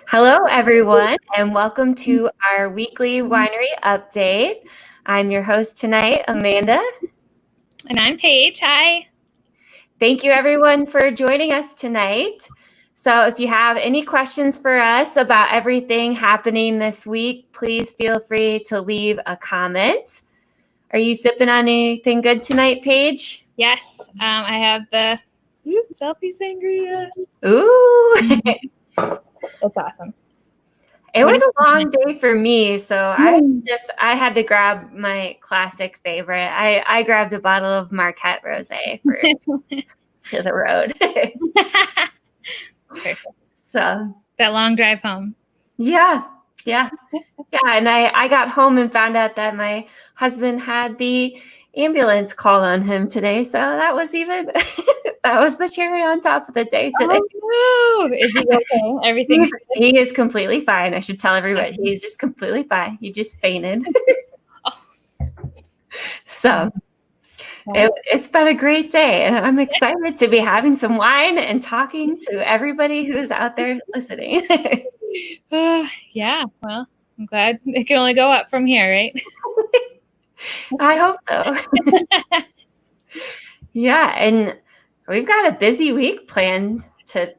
Hello, everyone, and welcome to our weekly winery update. I'm your host tonight, Amanda. And I'm Paige. Hi. Thank you, everyone, for joining us tonight. So if you have any questions for us about everything happening this week, please feel free to leave a comment. Are you sipping on anything good tonight, Paige? Yes, I have the selfie sangria. Ooh. That's awesome. It was a long day for me, so I had to grab my classic favorite. I grabbed a bottle of Marquette Rosé for the road. So that long drive home. Yeah. And I got home and found out that my husband had the ambulance call on him today. So that was that was the cherry on top of the day today. Oh, no. Is he okay? Everything. He is completely fine. I should tell everybody he's just completely fine. He just fainted. So it's been a great day. And I'm excited to be having some wine and talking to everybody who's out there listening. Yeah, well, I'm glad it can only go up from here, right? I hope so. Yeah, and we've got a busy week planned,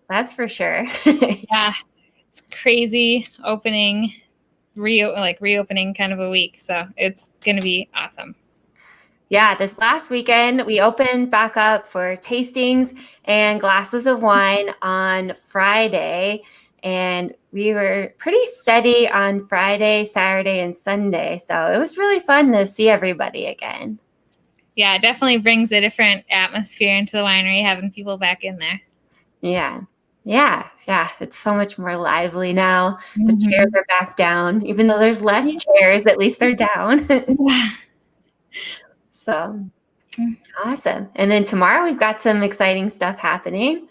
that's for sure. Yeah, it's crazy opening, reopening kind of a week. So it's going to be awesome. Yeah, this last weekend, we opened back up for tastings and glasses of wine on Friday. And we were pretty steady on Friday, Saturday, and Sunday. So it was really fun to see everybody again. Yeah, it definitely brings a different atmosphere into the winery, having people back in there. Yeah. It's so much more lively now. The chairs are back down. Even though there's less chairs, at least they're down. So awesome. And then tomorrow we've got some exciting stuff happening.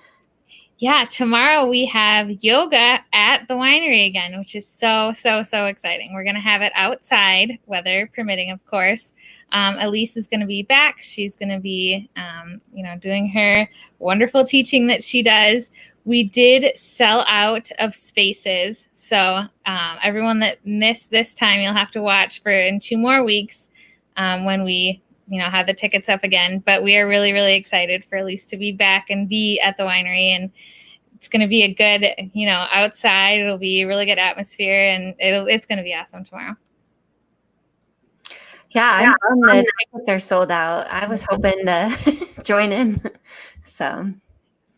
Yeah, tomorrow we have yoga at the winery again, which is so exciting. We're going to have it outside, weather permitting, of course. Elise is going to be back. She's going to be, doing her wonderful teaching that she does. We did sell out of spaces. So everyone that missed this time, you'll have to watch for in 2 more weeks when we have the tickets up again. But we are really, really excited for Elise to be back and be at the winery. And it's going to be a good, outside. It'll be a really good atmosphere, and it's going to be awesome tomorrow. Yeah, the tickets are sold out. I was hoping to join in. So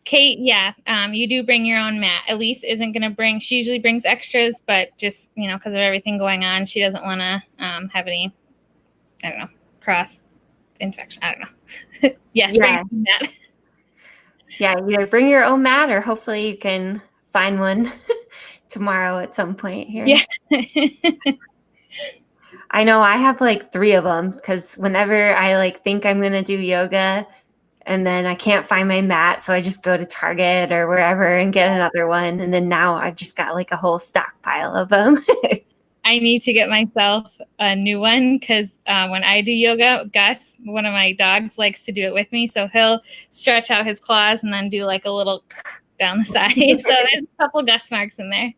Kate, you do bring your own mat. Elise isn't going to bring, she usually brings extras, but just, because of everything going on, she doesn't want to have any, cross infection. I don't know. Yes, bring your own mat. Yeah, either bring your own mat or hopefully you can find one tomorrow at some point here. Yeah. I know I have like 3 of them because whenever I think I'm going to do yoga and then I can't find my mat, so I just go to Target or wherever and get another one. And then now I've just got a whole stockpile of them. I need to get myself a new one because when I do yoga, Gus, one of my dogs, likes to do it with me. So he'll stretch out his claws and then do a little down the side. So there's a couple Gus marks in there.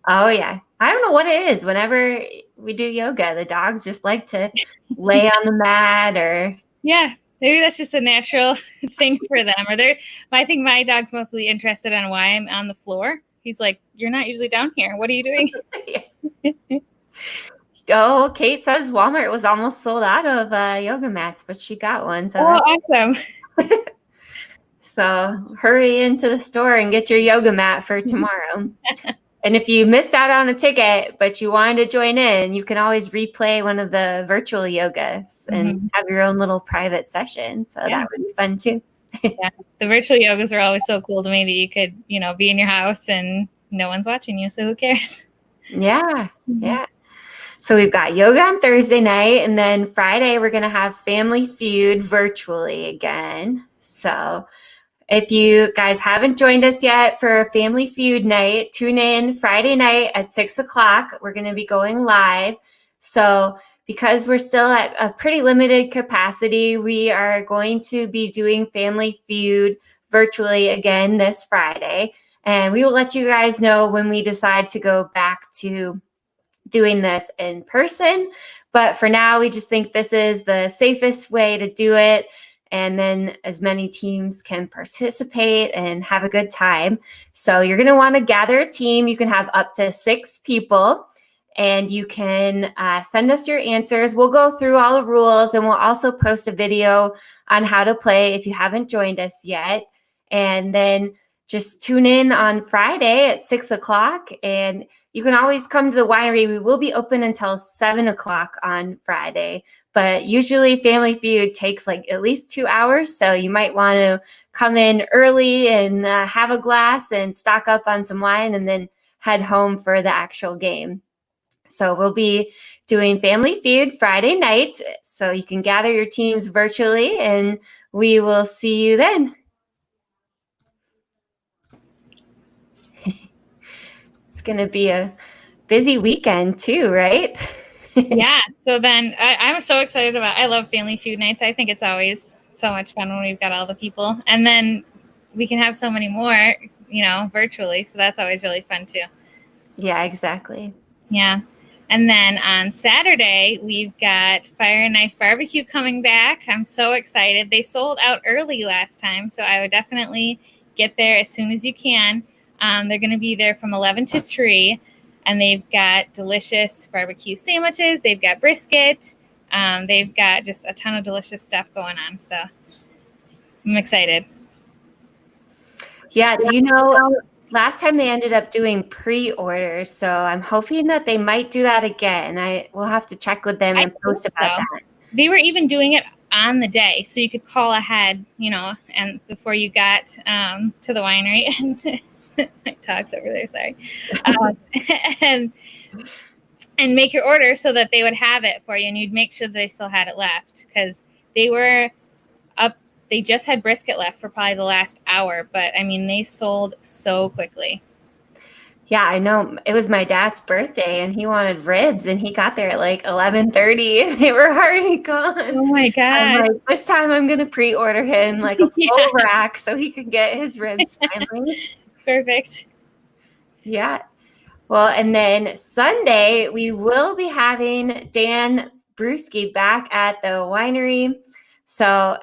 Oh, yeah. I don't know what it is. Whenever we do yoga, the dogs just like to lay on the mat or... Yeah, maybe that's just a natural thing for them. I think my dog's mostly interested in why I'm on the floor. He's like, you're not usually down here. What are you doing? Oh, Kate says Walmart was almost sold out of yoga mats, but she got one. So awesome. So hurry into the store and get your yoga mat for tomorrow. And if you missed out on a ticket, but you wanted to join in, you can always replay one of the virtual yogas and have your own little private session. So that would be fun too. Yeah, the virtual yogas are always so cool to me that you could, be in your house and no one's watching you. So who cares? Yeah. So we've got yoga on Thursday night, and then Friday we're going to have Family Feud virtually again. So if you guys haven't joined us yet for a Family Feud night, tune in Friday night at 6:00. We're going to be going live. So because we're still at a pretty limited capacity, we are going to be doing Family Feud virtually again this Friday. And we will let you guys know when we decide to go back to doing this in person. But for now, we just think this is the safest way to do it. And then as many teams can participate and have a good time. So you're going to want to gather a team. You can have up to 6 people. And you can send us your answers. We'll go through all the rules, and we'll also post a video on how to play if you haven't joined us yet. And then just tune in on Friday at 6 o'clock. And you can always come to the winery. We will be open until 7 o'clock on Friday. But usually Family Feud takes like at least 2 hours. So you might want to come in early and have a glass and stock up on some wine and then head home for the actual game. So we'll be doing Family Feud Friday night. So you can gather your teams virtually, and we will see you then. It's going to be a busy weekend too, right? Yeah. So then I'm so excited I love Family Feud nights. I think it's always so much fun when we've got all the people. And then we can have so many more, virtually. So that's always really fun too. Yeah, exactly. Yeah. And then on Saturday, we've got Fire and Knife Barbecue coming back. I'm so excited. They sold out early last time, so I would definitely get there as soon as you can. They're going to be there from 11 to 3, and they've got delicious barbecue sandwiches. They've got brisket. They've got just a ton of delicious stuff going on, so I'm excited. Yeah, do you know, last time they ended up doing pre-orders, so I'm hoping that they might do that again. I will have to check with them and post about that. They were even doing it on the day, so you could call ahead, and before you got to the winery. My dog's over there, sorry. And make your order so that they would have it for you, and you'd make sure that they still had it left, because they were up. They just had brisket left for probably the last hour, but I mean, they sold so quickly. Yeah, I know. It was my dad's birthday, and he wanted ribs, and he got there at like 11:30. They were already gone. Oh my gosh! I'm like, this time I'm gonna pre-order him like a full rack so he can get his ribs finally. Perfect. Yeah. Well, and then Sunday we will be having Dan Brewski back at the winery. So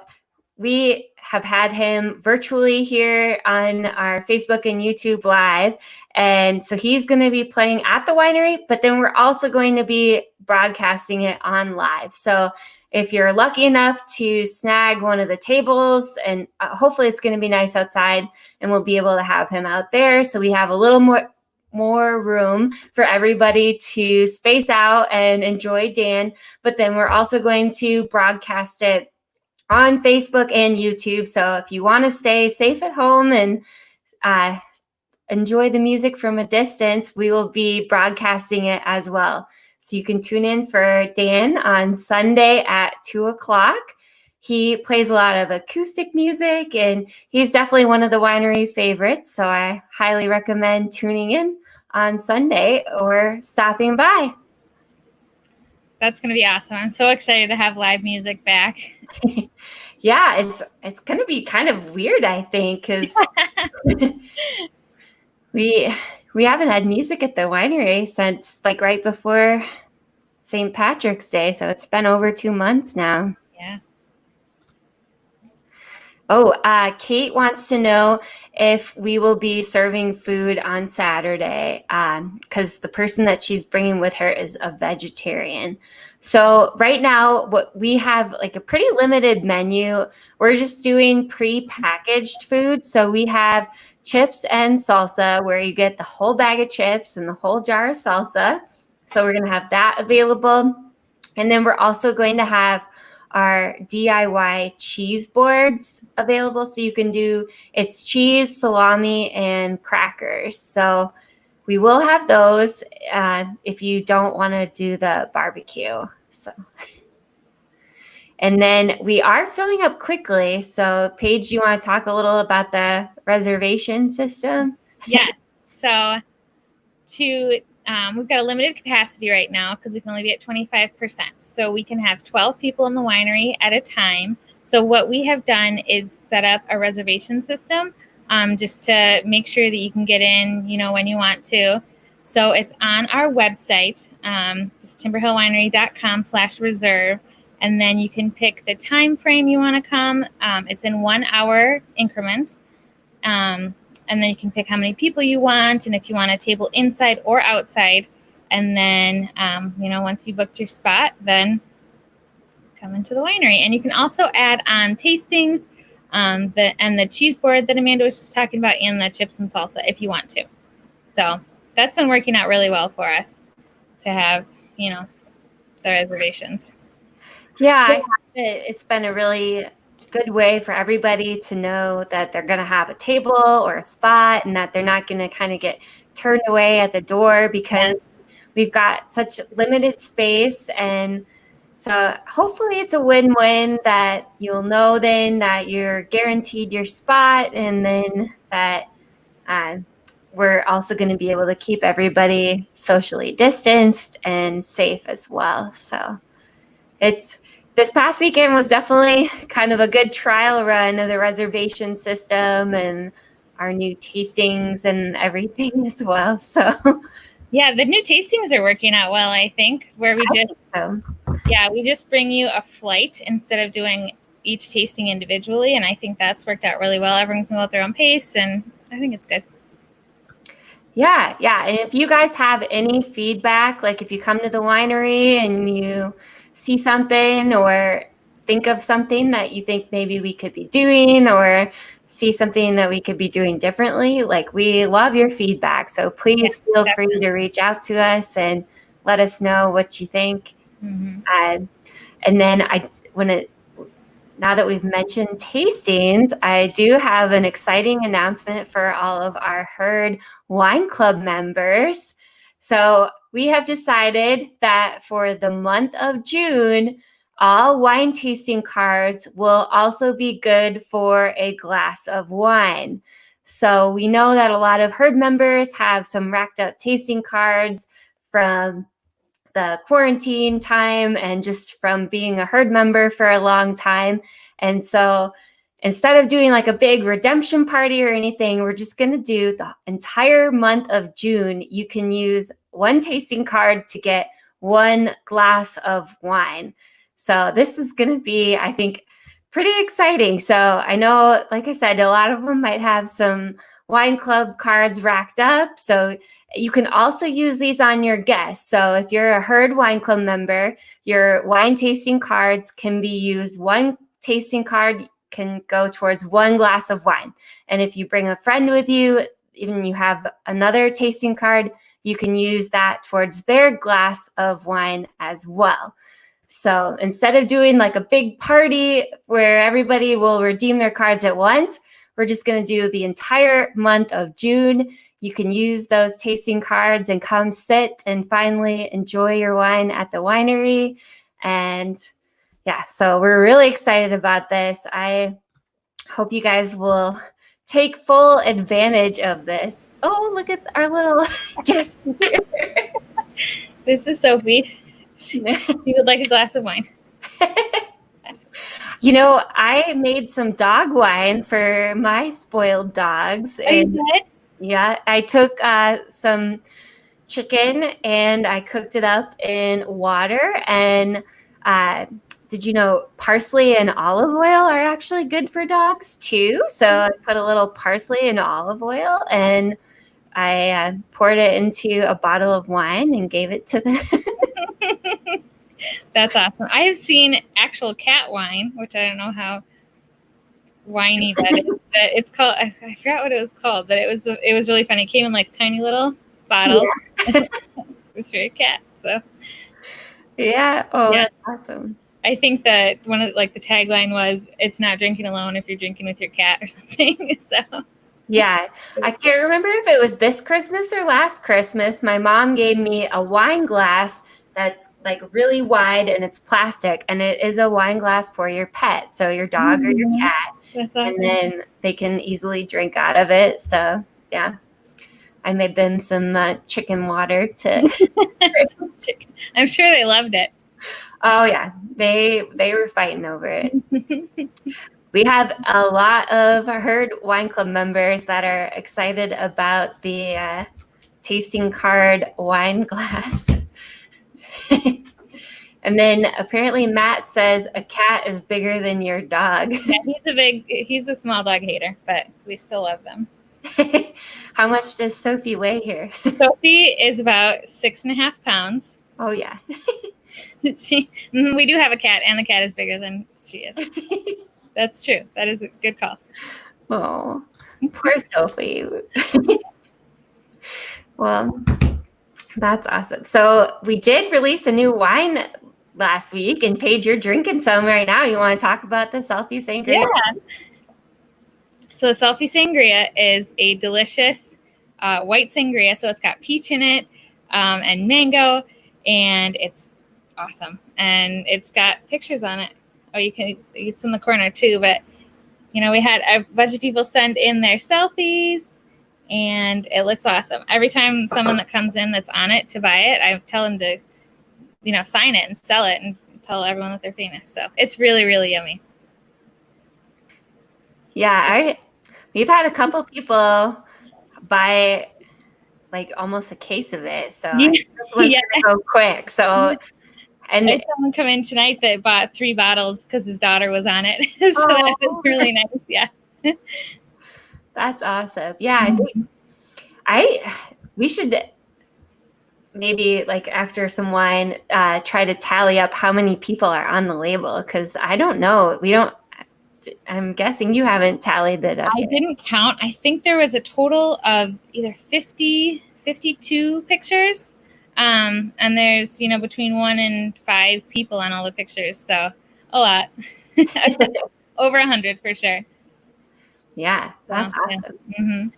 we have had him virtually here on our Facebook and YouTube Live. And so he's going to be playing at the winery, but then we're also going to be broadcasting it on live. So if you're lucky enough to snag one of the tables, and hopefully it's going to be nice outside, and we'll be able to have him out there. So we have a little more room for everybody to space out and enjoy Dan. But then we're also going to broadcast it on Facebook and YouTube. So if you want to stay safe at home and enjoy the music from a distance, we will be broadcasting it as well. So you can tune in for Dan on Sunday at 2 o'clock. He plays a lot of acoustic music, and he's definitely one of the winery favorites. So I highly recommend tuning in on Sunday or stopping by. That's going to be awesome. I'm so excited to have live music back. Yeah, it's going to be kind of weird, I think, because we haven't had music at the winery since like right before St. Patrick's Day. So it's been over 2 months now. Yeah. Oh, Kate wants to know if we will be serving food on Saturday, because the person that she's bringing with her is a vegetarian. So right now, what we have like a pretty limited menu. We're just doing pre-packaged food. So we have chips and salsa, where you get the whole bag of chips and the whole jar of salsa. So we're going to have that available. And then we're also going to have our DIY cheese boards available. So you can do, it's cheese, salami, and crackers. So we will have those if you don't want to do the barbecue. So, and then we are filling up quickly. So Paige, you want to talk a little about the reservation system? Yeah. So we've got a limited capacity right now because we can only be at 25%. So we can have 12 people in the winery at a time. So what we have done is set up a reservation system, just to make sure that you can get in, when you want to. So it's on our website, just timberhillwinery.com/reserve. And then you can pick the time frame you want to come. It's in 1 hour increments. And then you can pick how many people you want, and if you want a table inside or outside. And then, once you booked your spot, then come into the winery. And you can also add on tastings, the cheese board that Amanda was just talking about, and the chips and salsa if you want to. So that's been working out really well for us to have, the reservations. Yeah, it's been a really good way for everybody to know that they're going to have a table or a spot, and that they're not going to kind of get turned away at the door because we've got such limited space. And so hopefully it's a win-win, that you'll know then that you're guaranteed your spot, and then that we're also going to be able to keep everybody socially distanced and safe as well. So this past weekend was definitely kind of a good trial run of the reservation system and our new tastings and everything as well. So yeah, the new tastings are working out well, I think, where we just bring you a flight instead of doing each tasting individually. And I think that's worked out really well. Everyone can go at their own pace, and I think it's good. Yeah. And if you guys have any feedback, like if you come to the winery and you see something or think of something that you think maybe we could be doing, or see something that we could be doing differently, like, we love your feedback. So please feel free to reach out to us and let us know what you think. And then now that we've mentioned tastings, I do have an exciting announcement for all of our Herd Wine Club members. So we have decided that for the month of June, all wine tasting cards will also be good for a glass of wine. So we know that a lot of Herd members have some racked up tasting cards from the quarantine time and just from being a Herd member for a long time. And so instead of doing like a big redemption party or anything, we're just going to do the entire month of June. You can use one tasting card to get one glass of wine. So this is going to be, I think, pretty exciting. So I know, like I said, a lot of them might have some wine club cards racked up. So you can also use these on your guests. So if you're a Herd Wine Club member, your wine tasting cards can be used. One tasting card can go towards one glass of wine. And if you bring a friend with you, even you have another tasting card, you can use that towards their glass of wine as well. So instead of doing like a big party where everybody will redeem their cards at once, we're just going to do the entire month of June. You can use those tasting cards and come sit and finally enjoy your wine at the winery. And yeah, so we're really excited about this. I hope you guys will take full advantage of this. Oh, look at our little guest here. This is Sophie. She would like a glass of wine. I made some dog wine for my spoiled dogs. Oh, you did? Yeah, I took some chicken and I cooked it up in water. And did you know parsley and olive oil are actually good for dogs too? So I put a little parsley and olive oil, and I poured it into a bottle of wine and gave it to them. That's awesome. I have seen actual cat wine, which I don't know how winey that is, but it's called, I forgot what it was called, but it was really fun. It came in like tiny little bottles. Yeah. It was for a cat. So yeah. Oh, yeah. That's awesome. I think that one of the tagline was, "It's not drinking alone if you're drinking with your cat," or something. So yeah, I can't remember if it was this Christmas or last Christmas. My mom gave me a wine glass that's like really wide, and it's plastic, and it is a wine glass for your pet, so your dog or your cat. That's awesome. And then they can easily drink out of it. So yeah, I made them some chicken water to. I'm sure they loved it. Oh yeah, they were fighting over it. We have a lot of Herd Wine Club members that are excited about the tasting card wine glass. And then apparently Matt says a cat is bigger than your dog. Yeah, he's a small dog hater, but we still love them. How much does Sophie weigh here? Sophie is about 6.5 pounds. Oh yeah. We do have a cat, and the cat is bigger than she is. That's true. That is a good call. Oh, poor Sophie. Well, that's awesome. So we did release a new wine last week, and Paige, you're drinking some right now. You want to talk about the Selfie Sangria? Yeah. So the Selfie Sangria is a delicious white sangria. So it's got peach in it and mango, and it's awesome. And it's got pictures on it. Oh, it's in the corner too. But, we had a bunch of people send in their selfies, and it looks awesome. Every time someone that comes in that's on it to buy it, I tell them to, sign it and sell it and tell everyone that they're famous. So it's really, really yummy. Yeah, we've had a couple people buy like almost a case of it. So this one's gonna go quick. So and someone come in tonight that bought 3 bottles because his daughter was on it. So that was really nice. Yeah. That's awesome. Yeah, we should maybe like after some wine try to tally up how many people are on the label, because I don't know. I'm guessing you haven't tallied it up. I didn't count. I think there was a total of either 52 pictures. And there's, between 1 and 5 people on all the pictures. So a lot. Over 100 for sure. Yeah, that's awesome. Yeah. Mm-hmm.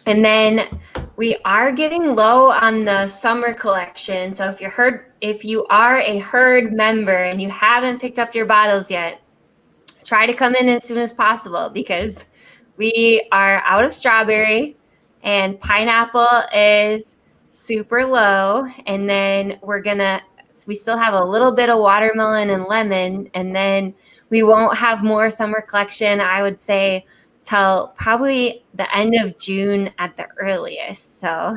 And then we are getting low on the summer collection. So if you are a Herd member and you haven't picked up your bottles yet, try to come in as soon as possible, because we are out of strawberry and pineapple is super low. And then we still have a little bit of watermelon and lemon, and then we won't have more summer collection, I would say, till probably the end of June at the earliest. So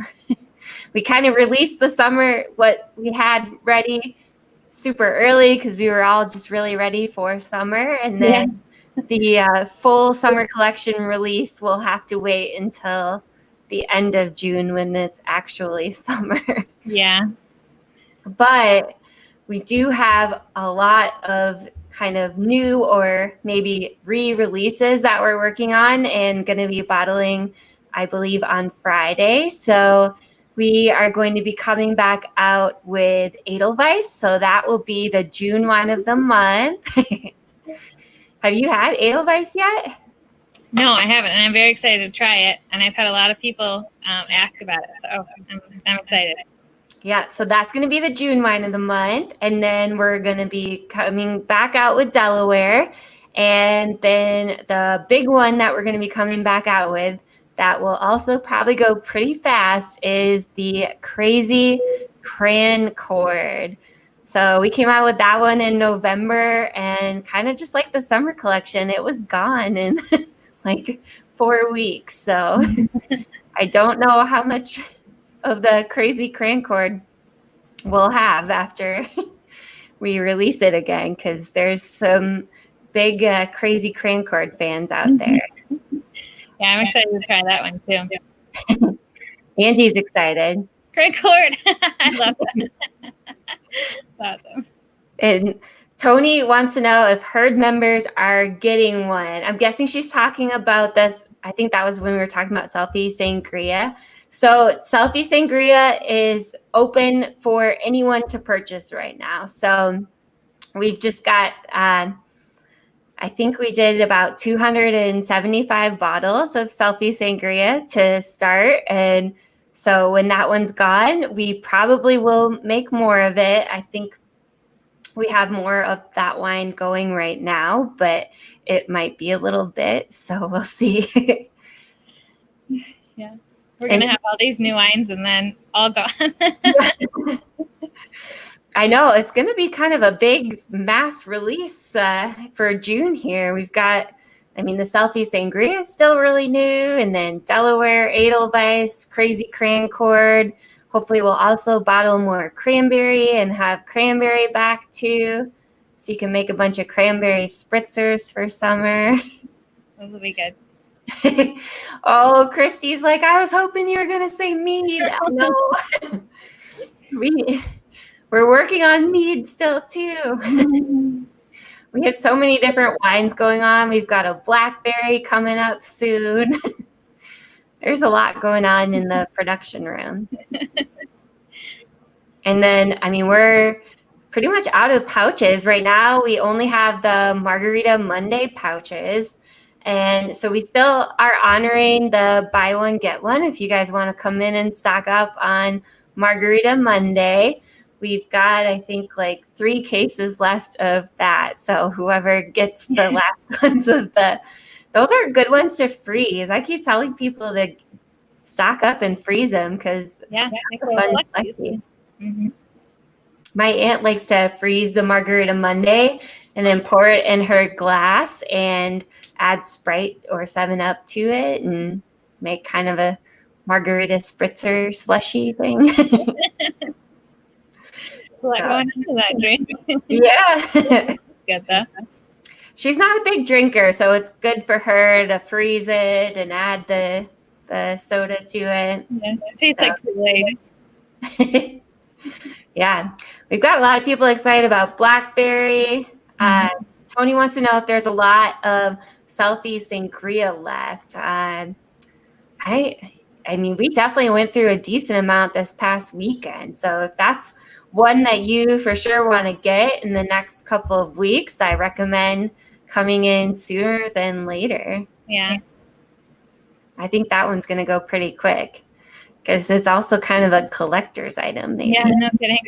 we kind of released the summer, what we had ready, super early because we were all just really ready for summer. And then the full summer collection release will have to wait until the end of June when it's actually summer. Yeah. But we do have a lot of kind of new or maybe re-releases that we're working on and going to be bottling, I believe, on Friday. So we are going to be coming back out with Edelweiss. So that will be the June wine of the month. Have you had Edelweiss yet? No, I haven't. And I'm very excited to try it. And I've had a lot of people ask about it. So I'm excited. Yeah, so that's going to be the June wine of the month. And then we're going to be coming back out with Delaware. And then the big one that we're going to be coming back out with that will also probably go pretty fast is the Crazy Cran Cord. So we came out with that one in November, and kind of just like the summer collection, it was gone in like 4 weeks. So I don't know how much of the Crazy Cran Cord we'll have after we release it again, because there's some big Crazy Cran Cord fans out there. Yeah, I'm excited to try that one too. Angie's excited. Cran Cord. I love that. That's awesome. And Tony wants to know if Herd members are getting one. I'm guessing she's talking about this. I think that was when we were talking about Selfie Sangria. So Selfie Sangria is open for anyone to purchase right now. So we've just got, I think we did about 275 bottles of Selfie Sangria to start. And so when that one's gone, we probably will make more of it. I think we have more of that wine going right now, but it might be a little bit. So we'll see. Yeah. We're going to have all these new wines and then all gone. I know it's going to be kind of a big mass release for June here. We've got, the Selfie Sangria is still really new, and then Delaware Edelweiss, Crazy Crancord. Hopefully we'll also bottle more cranberry and have cranberry back too. So you can make a bunch of cranberry spritzers for summer. Those will be good. Oh, Christy's like, I was hoping you were going to say mead. No. We're working on mead still too. We have so many different wines going on. We've got a blackberry coming up soon. There's a lot going on in the production room. And then, we're pretty much out of pouches right now. We only have the Margarita Monday pouches. And so we still are honoring the buy one, get one. If you guys want to come in and stock up on Margarita Monday, we've got, I think, like 3 cases left of that. So whoever gets the last ones of those are good ones to freeze. I keep telling people to stock up and freeze them because fun. Mm-hmm. My aunt likes to freeze the Margarita Monday and then pour it in her glass and add Sprite or 7-Up to it and make kind of a margarita spritzer slushy thing. Going into that drink. Yeah. Get that. She's not a big drinker, so it's good for her to freeze it and add the soda to it. Yeah, it tastes like Kool-Aid. Yeah. We've got a lot of people excited about blackberry. Tony wants to know if there's a lot of Selfie Sangria left. We definitely went through a decent amount this past weekend. So if that's one that you for sure want to get in the next couple of weeks, I recommend coming in sooner than later. Yeah. I think that one's going to go pretty quick because it's also kind of a collector's item. Maybe. Yeah, no kidding.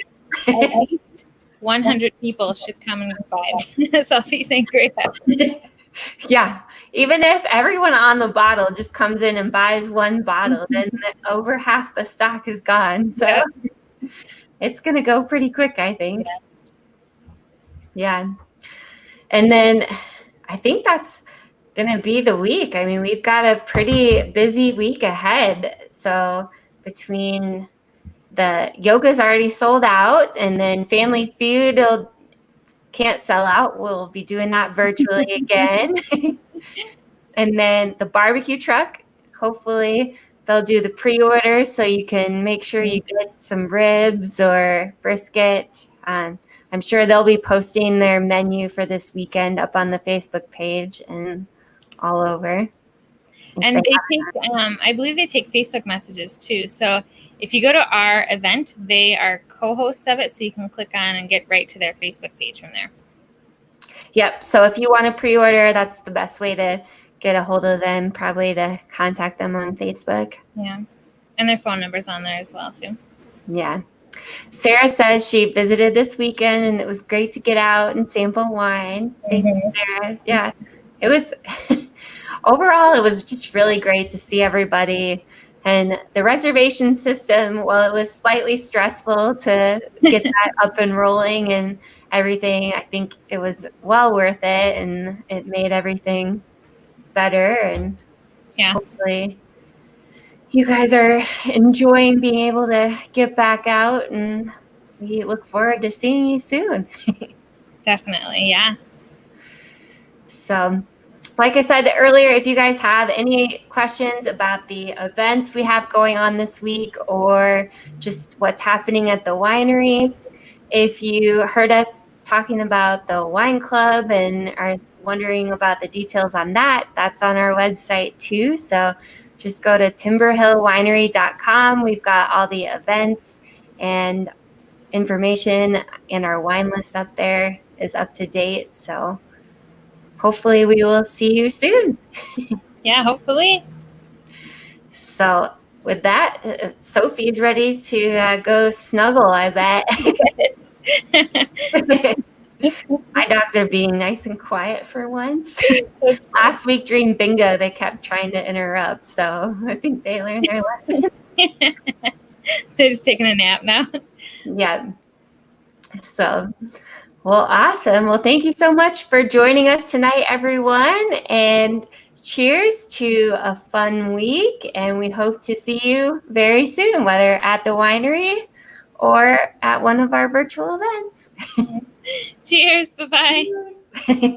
At least 100 people should come and buy Selfie Sangria. Yeah. Even if everyone on the bottle just comes in and buys one bottle, then over half the stock is gone. So it's going to go pretty quick, I think. Yeah. And then I think that's going to be the week. We've got a pretty busy week ahead. So between the yoga's already sold out, and then Family Feud can't sell out. We'll be doing that virtually again. And then the barbecue truck, hopefully they'll do the pre-order so you can make sure you get some ribs or brisket. I'm sure they'll be posting their menu for this weekend up on the Facebook page and all over. And they take, I believe they take Facebook messages too. So if you go to our event, they are co-hosts of it, so you can click on and get right to their Facebook page from there. Yep. So if you want to pre-order, that's the best way to get a hold of them, probably to contact them on Facebook. Yeah. And their phone number's on there as well, too. Yeah. Sarah says she visited this weekend and it was great to get out and sample wine. Thank you, Sarah. Yeah. It was, overall, it was just really great to see everybody. And the reservation system, while it was slightly stressful to get that up and rolling and everything, I think it was well worth it, and it made everything better. And hopefully you guys are enjoying being able to get back out, and we look forward to seeing you soon. Definitely, yeah. So, like I said earlier, if you guys have any questions about the events we have going on this week or just what's happening at the winery, if you heard us talking about the wine club and are wondering about the details on that, that's on our website too. So just go to timberhillwinery.com. We've got all the events and information, and our wine list up there is up to date. So hopefully we will see you soon. Yeah, hopefully. So with that, Sophie's ready to go snuggle, I bet. My dogs are being nice and quiet for once. Last week during bingo, they kept trying to interrupt, so I think they learned their lesson. They're just taking a nap now. Yeah. So, well, awesome. Well, thank you so much for joining us tonight, everyone. And cheers to a fun week. And we hope to see you very soon, whether at the winery or at one of our virtual events. Cheers. Bye-bye. Cheers.